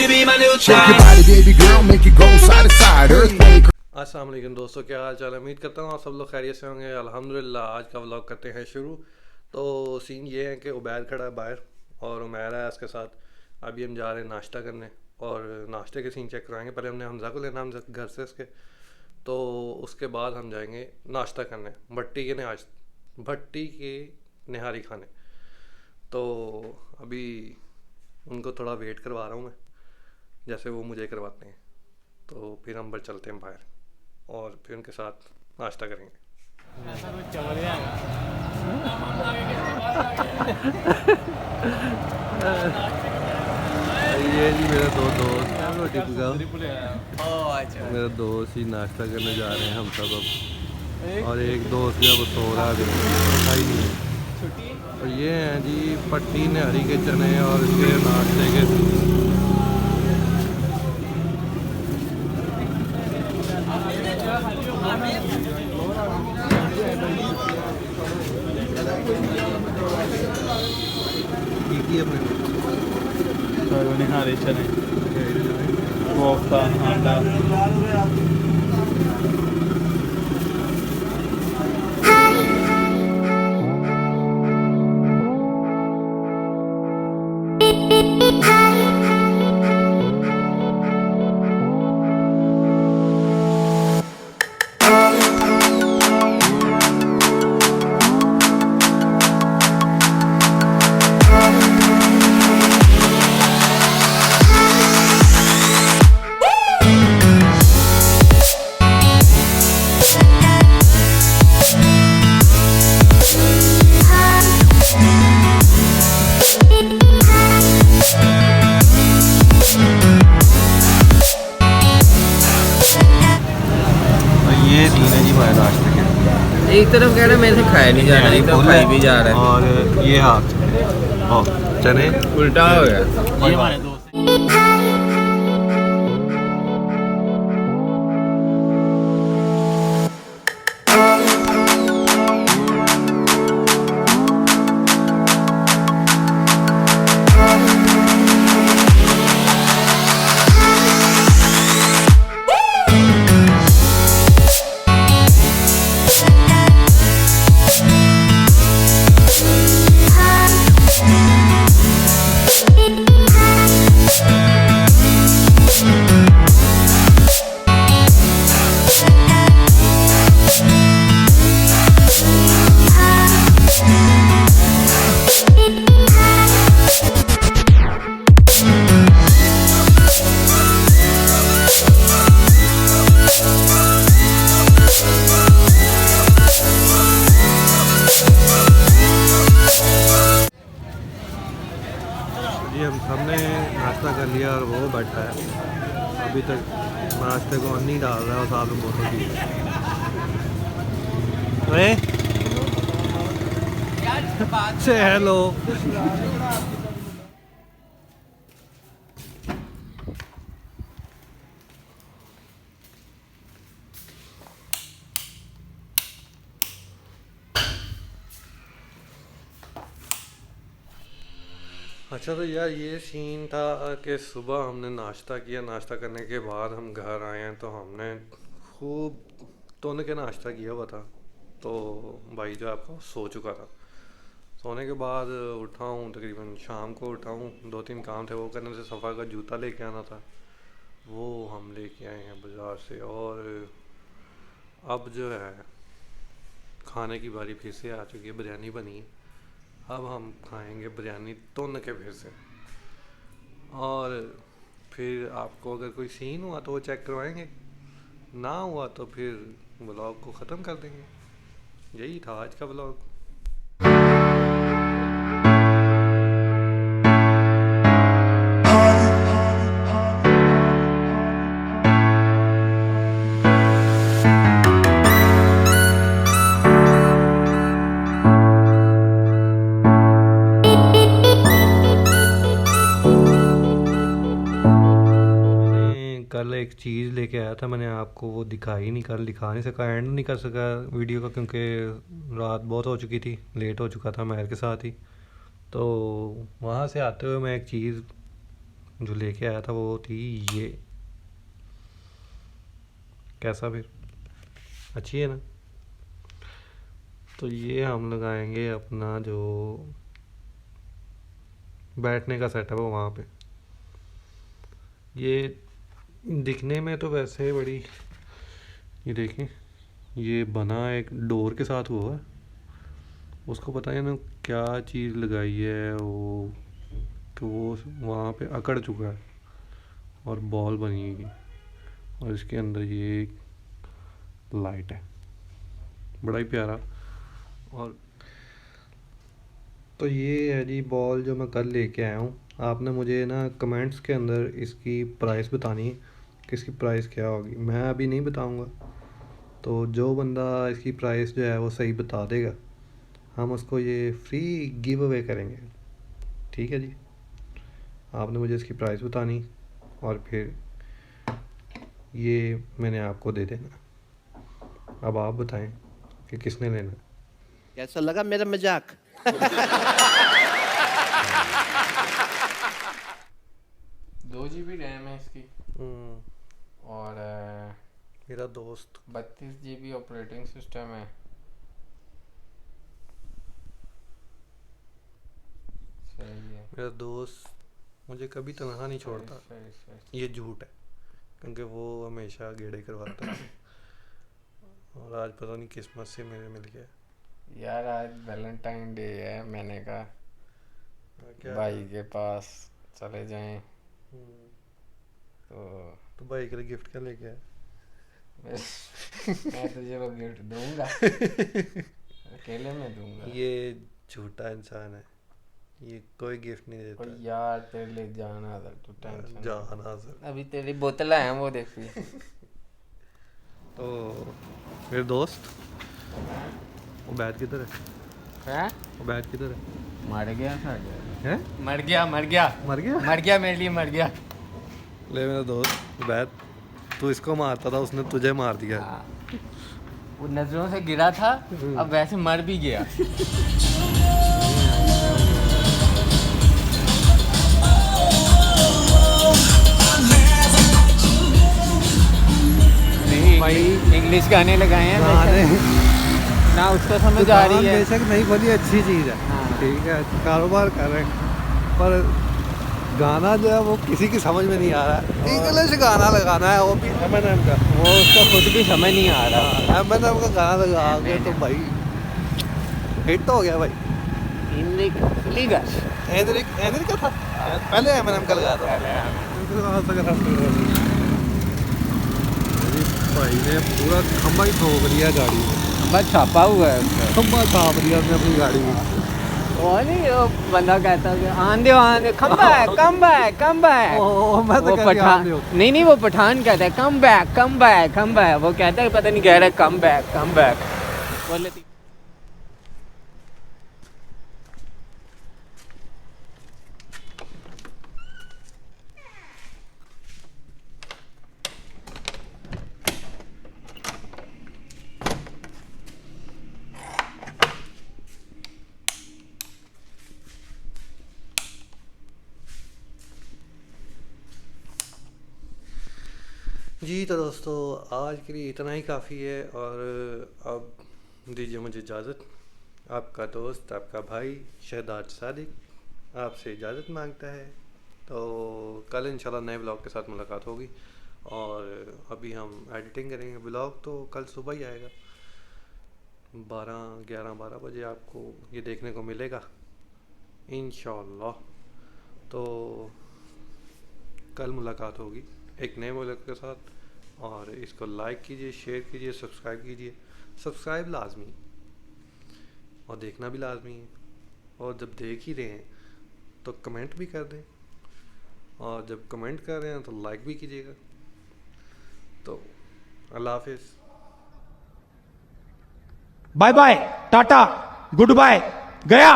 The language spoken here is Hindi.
be my new child. Shake your body, baby girl, make it go side to side. Earthquake. अस्सलाम वालेकुम दोस्तों, क्या हाल चाल है। उम्मीद करता हूँ आप सब लोग खैरियत से होंगे। अल्हम्दुलिल्लाह। आज का व्लॉग करते हैं शुरू। तो सीन ये है कि उबैद खड़ा है बाहर और उमैर है उसके साथ। अभी हम जा रहे हैं नाश्ता करने और नाश्ते के सीन चेक कराएंगे। पहले हमने हमज़ा को लेना, हमज़ा घर से उसके, तो उसके बाद हम जाएंगे नाश्ता करने भट्टी के निहारी खाने। तो अभी उनको थोड़ा वेट करवा रहा हूँ मैं, जैसे वो मुझे करवाते हैं। तो फिर हम बस चलते हैं बाहर और फिर उनके साथ नाश्ता करेंगे। ये जी मेरा दो दोस्त रोटी पकाओ। मेरा दोस्त ही नाश्ता करने जा रहे हैं हम सब अब, और एक दोस्त जब सो रहा है नहीं है। और ये हैं जी पट्टी निहारी के चने और इसके नाश्ते के निहारी चने, कोफ्ता, अंडा। एक तरफ कह रहा है मेरे से खाया नहीं जा रहा, एक तरफ खाई भी जा रहा है। और ये हाथ चने उल्टा हो गया। हम सबने नाश्ता कर लिया और वो बैठा है, अभी तक नाश्ते को नहीं डाल रहा है और साथ में बोतल पी रहा है। हेलो अच्छा, तो यार ये सीन था कि सुबह हमने नाश्ता किया। नाश्ता करने के बाद हम घर आए हैं तो हमने खूब तोने के नाश्ता किया हुआ था। तो भाई जो आपका सो चुका था। सोने के बाद उठा हूँ, तकरीबन शाम को उठा हूँ। 2-3 काम थे वो करने से। सफ़ा का जूता लेके आना था, वो हम लेके आए हैं बाज़ार से। और अब जो है खाने की बारी फिर से आ चुकी है। बिरयानी बनी है, अब हम खाएंगे बिरयानी तोन के फिर से। और फिर आपको अगर कोई सीन हुआ तो वो चेक करवाएंगे, ना हुआ तो फिर व्लॉग को ख़त्म कर देंगे। यही था आज का व्लॉग। कल एक चीज़ लेके आया था मैंने, आपको वो दिखाई नहीं, कल दिखा नहीं सका, एंड नहीं कर सका वीडियो का, क्योंकि रात बहुत हो चुकी थी, लेट हो चुका था महर के साथ ही। तो वहाँ से आते हुए मैं एक चीज़ जो लेके आया था वो थी ये। कैसा फिर, अच्छी है ना? तो ये हम लगाएंगे अपना जो बैठने का सेटअप है वहाँ पे। ये दिखने में तो वैसे बड़ी, ये देखें, ये बना एक डोर के साथ हुआ है, उसको पता है ना क्या चीज़ लगाई है वो, कि वो वहाँ पे अकड़ चुका है और बॉल बनेगी और इसके अंदर ये लाइट है, बड़ा ही प्यारा। और तो ये है जी बॉल जो मैं कल लेके आया हूँ। आपने मुझे ना कमेंट्स के अंदर इसकी प्राइस बतानी है कि इसकी प्राइस क्या होगी। मैं अभी नहीं बताऊँगा, तो जो बंदा इसकी प्राइस जो है वो सही बता देगा, हम उसको ये फ्री गिव अवे करेंगे। ठीक है जी, आपने मुझे इसकी प्राइस बतानी और फिर ये मैंने आपको दे देना। अब आप बताएं कि किसने लेना। कैसा लगा मेरा मजाक? 2 GB रैम है इसकी और मेरा दोस्त 32 GB ऑपरेटिंग सिस्टम है। सही है। मेरा दोस्त मुझे कभी तनहा नहीं छोड़ता। सही। ये झूठ है, क्योंकि वो हमेशा गेड़े करवाता है और आज पता नहीं किस्मत से मेरे मिल गया। यार आज वैलेंटाइन डे है, मैंने कहा क्या भाई के पास चले जाएं। तो भाई के लिए गिफ्ट क्या लेके आया? मैं तुझे वो गिफ्ट दूंगा, अकेले में दूंगा। ये झूठा इंसान है, ये कोई गिफ्ट नहीं देता। और यार तेरे लिए जान हाजिर, तू टेंशन जान हाजिर। अभी तेरी बोतल है वो देखी। तो मेरे दोस्त वो बैट किधर है? वो बैट किधर है? मर गया था हैं? मर गया मर गया? मेरे लिए मर गया। ले मेरा दोस्त बैट, तू इसको मारता था, उसने तुझे मार दिया। वो नजरों से गिरा था, अब वैसे मर भी गया। भाई इंग्लिश गाने लगाए हैं ना, उसको समझ आ रही है। बेशक नहीं बोली, अच्छी चीज़ है। हाँ। ठीक है, कारोबार कर रहे हैं, पर गाना जो है वो किसी की समझ में नहीं आ रहा है। इंग्लिश गाना लगाना है, वो भी M&M का। वो उसको खुद भी समझ नहीं आ रहा। M&M का गाना लगा के तो भाई हिट हो गया भाई। एनरिक का था पहले, M&M का लगाया था। भाई ने पूरा खंबा ही ठोक दिया गाड़ी में, बस छापा हुआ है उसका। खंबा छाप दिया उसने अपनी गाड़ी में। वो नहीं, वो बंदा कहता है आंधे कम बैक। मैं तो वो पठान नहीं, वो पठान कहता है कम बैक। वो कहता है पता नहीं कह रहा है कम बैक। बोले जी तो दोस्तों, आज के लिए इतना ही काफ़ी है और अब दीजिए मुझे इजाज़त। आपका दोस्त, आपका भाई शहदाद सादिक आपसे इजाज़त मांगता है। तो कल इंशाल्लाह नए ब्लॉग के साथ मुलाकात होगी और अभी हम एडिटिंग करेंगे। ब्लॉग तो कल सुबह ही आएगा, 12 बजे आपको ये देखने को मिलेगा इंशाल्लाह। तो कल मुलाकात होगी एक नए ब्लॉग के साथ, और इसको लाइक कीजिए, शेयर कीजिए, सब्सक्राइब कीजिए। सब्सक्राइब लाजमी और देखना भी लाजमी है, और जब देख ही रहे हैं तो कमेंट भी कर दें, और जब कमेंट कर रहे हैं तो लाइक भी कीजिएगा। तो अल्लाह हाफिज़, bye bye, tata, goodbye, गया।